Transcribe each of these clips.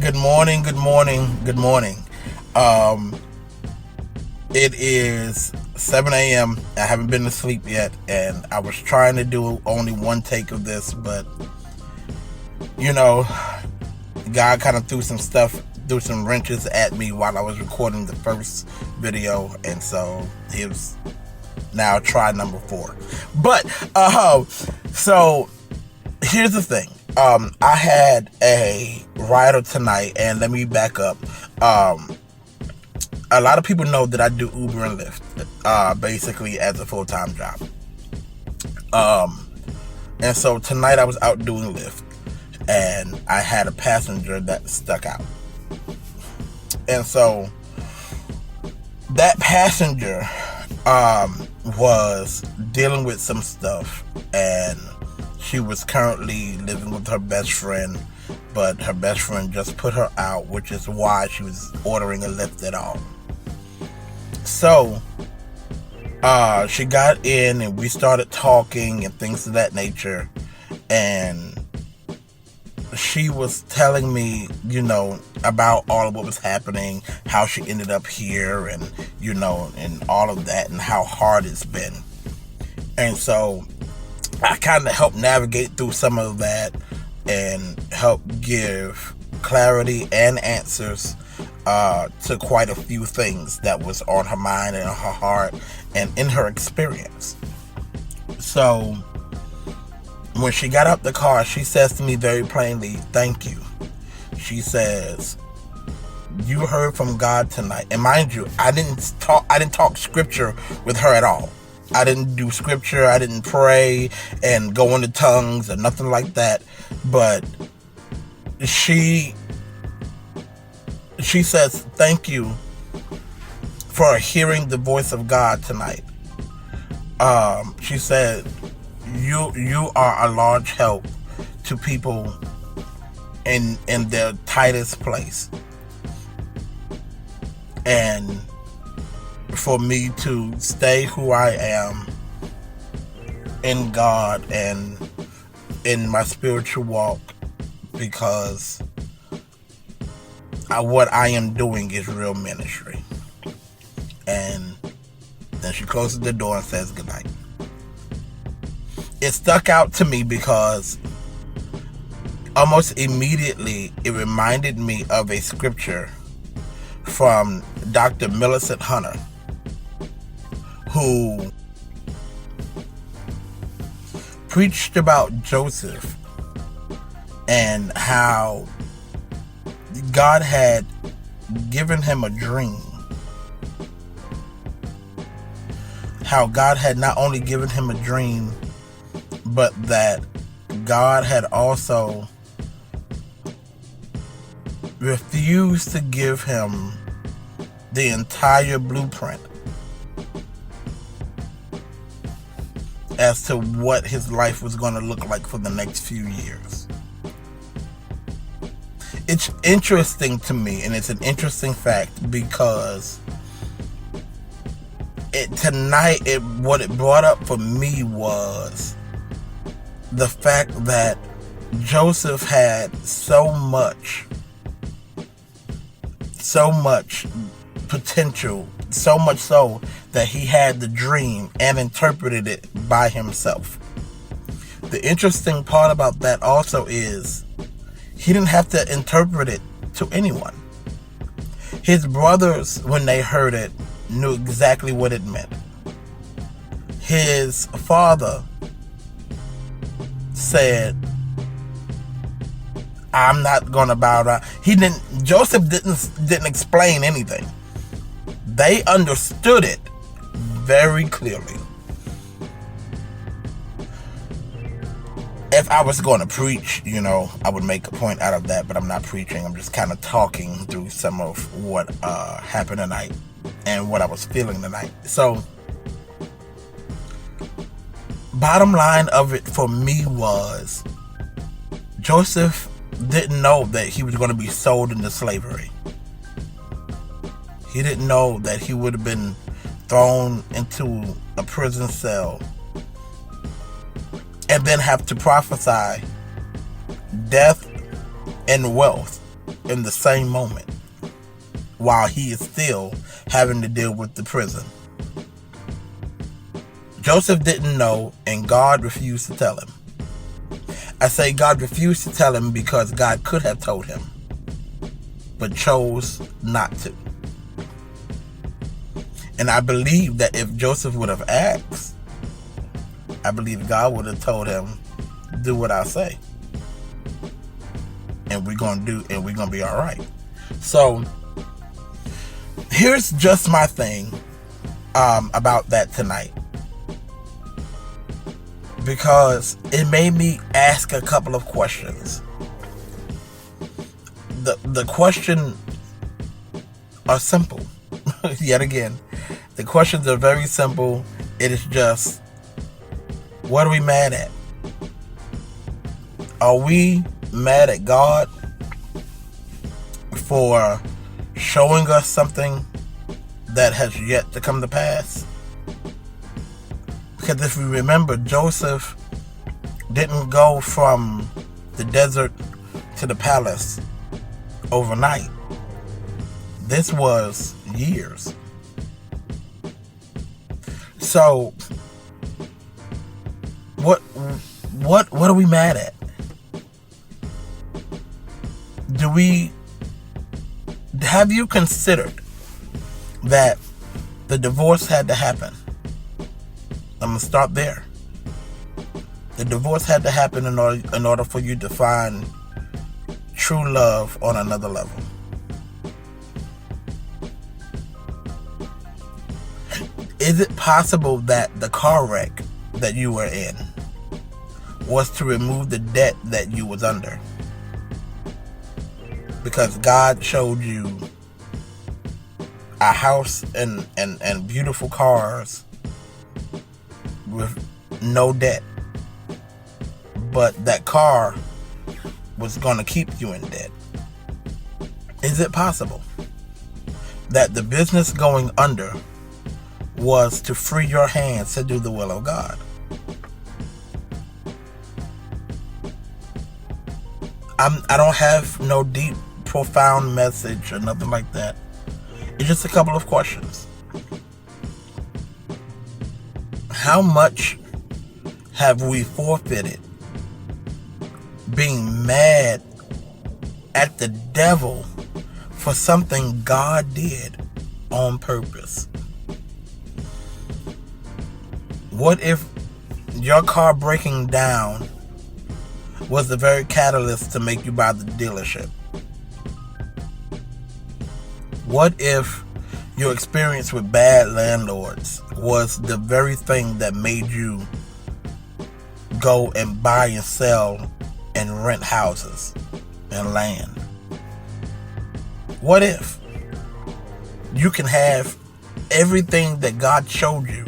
Good morning, good morning, good morning. Um, it is 7 a.m. I haven't been to sleep yet, and I was trying to do only one take of this, but you know, God kind of threw some wrenches at me while I was recording the first video, and so it was now try number 4. But so here's the thing. I had a rider tonight, and let me back up. A lot of people know that I do Uber and Lyft, basically as a full-time job. And so tonight I was out doing Lyft, and I had a passenger that stuck out. And so that passenger was dealing with some stuff, and she was currently living with her best friend, but her best friend just put her out, which is why she was ordering a Lyft at all. So she got in and we started talking and things of that nature, and she was telling me, about all of what was happening, how she ended up here, and and all of that, and how hard it's been. And so I kind of helped navigate through some of that and help give clarity and answers to quite a few things that was on her mind and her heart and in her experience. So when she got out the car, she says to me very plainly, "Thank you." She says, "You heard from God tonight." And mind you, I didn't talk scripture with her at all. I didn't do scripture. I didn't pray and go into tongues or nothing like that. But she says, "Thank you for hearing the voice of God tonight." She said, you are a large help to people in their tightest place. And for me to stay who I am in God and in my spiritual walk, because what I am doing is real ministry. And then she closes the door and says goodnight. It stuck out to me because almost immediately it reminded me of a scripture from Dr. Millicent Hunter, who preached about Joseph and how God had given him a dream. How God had not only given him a dream, but that God had also refused to give him the entire blueprint as to what his life was going to look like for the next few years. It's interesting to me, and it's an interesting fact, because what it brought up for me was the fact that Joseph had so much potential, so much so that he had the dream and interpreted it by himself. The interesting part about that also is he didn't have to interpret it to anyone. His brothers, when they heard it, knew exactly what it meant. His father said, "I'm not gonna bow down." Joseph didn't explain anything. They understood it very clearly. If I was going to preach, I would make a point out of that, but I'm not preaching. I'm just kind of talking through some of what happened tonight and what I was feeling tonight. So, bottom line of it for me was, Joseph didn't know that he was going to be sold into slavery. He didn't know that he would have been thrown into a prison cell and then have to prophesy death and wealth in the same moment while he is still having to deal with the prison. Joseph didn't know, and God refused to tell him. I say God refused to tell him because God could have told him, but chose not to. And I believe that if Joseph would have asked, I believe God would have told him, do what I say. And we're going to be all right. So here's just my thing about that tonight. Because it made me ask a couple of questions. The question are simple. Yet again, the questions are very simple. It is just, what are we mad at? Are we mad at God for showing us something that has yet to come to pass? Because if we remember, Joseph didn't go from the desert to the palace overnight. This was years. So, what are we mad at? Have you considered that the divorce had to happen? I'm going to start there. The divorce had to happen in order for you to find true love on another level. Is it possible that the car wreck that you were in was to remove the debt that you was under? Because God showed you a house and beautiful cars with no debt, but that car was going to keep you in debt. Is it possible that the business going under was to free your hands to do the will of God? I don't have no deep, profound message or nothing like that. It's just a couple of questions. How much have we forfeited being mad at the devil for something God did on purpose? What if your car breaking down was the very catalyst to make you buy the dealership? What if your experience with bad landlords was the very thing that made you go and buy and sell and rent houses and land? What if you can have everything that God showed you,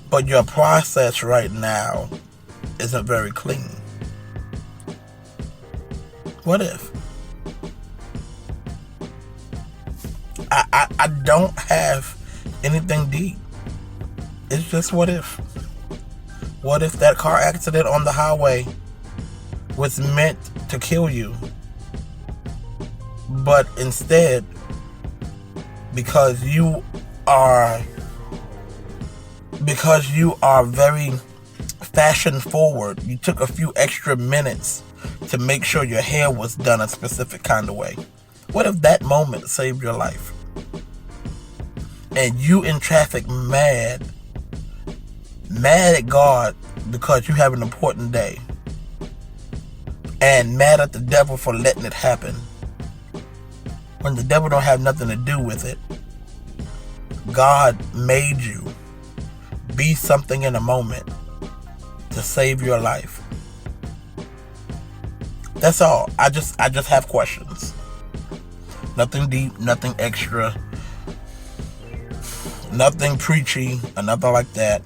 but your process right now isn't very clean? What if? I don't have anything deep. It's just what if. What if that car accident on the highway was meant to kill you, but instead, because you are very fashion forward, you took a few extra minutes to make sure your hair was done a specific kind of way? What if that moment saved your life? And you in traffic mad at God because you have an important day, and mad at the devil for letting it happen, when the devil don't have nothing to do with it. God made you be something in a moment to save your life. That's all. I just have questions. Nothing deep, nothing extra, nothing preachy, or nothing like that.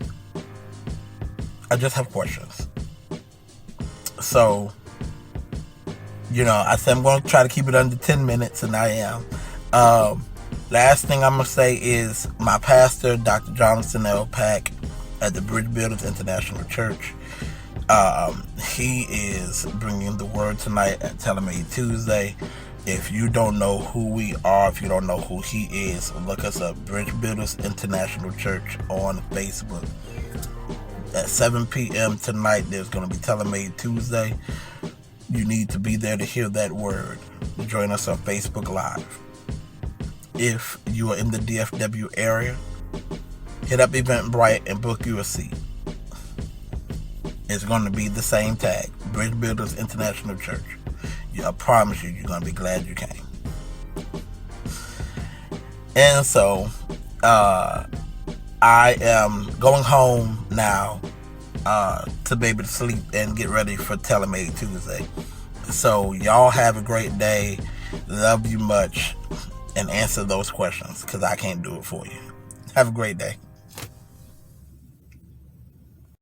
I just have questions. So, I said I'm going to try to keep it under 10 minutes, and I am. Last thing I'm going to say is my pastor, Dr. Jonathan L. Pack, at the Bridge Builders International Church. He is bringing the word tonight at Telemay Tuesday. If you don't know who we are, if you don't know who he is, look us up, Bridge Builders International Church on Facebook. At 7 p.m. tonight, there's going to be Telemade Tuesday. You need to be there to hear that word. Join us on Facebook Live. If you are in the DFW area, hit up Eventbrite and book you a seat. It's going to be the same tag, Bridge Builders International Church. I promise you, you're going to be glad you came. And so, I am going home now to be able to sleep and get ready for Telemade Tuesday. So, y'all have a great day. Love you much. And answer those questions, because I can't do it for you. Have a great day.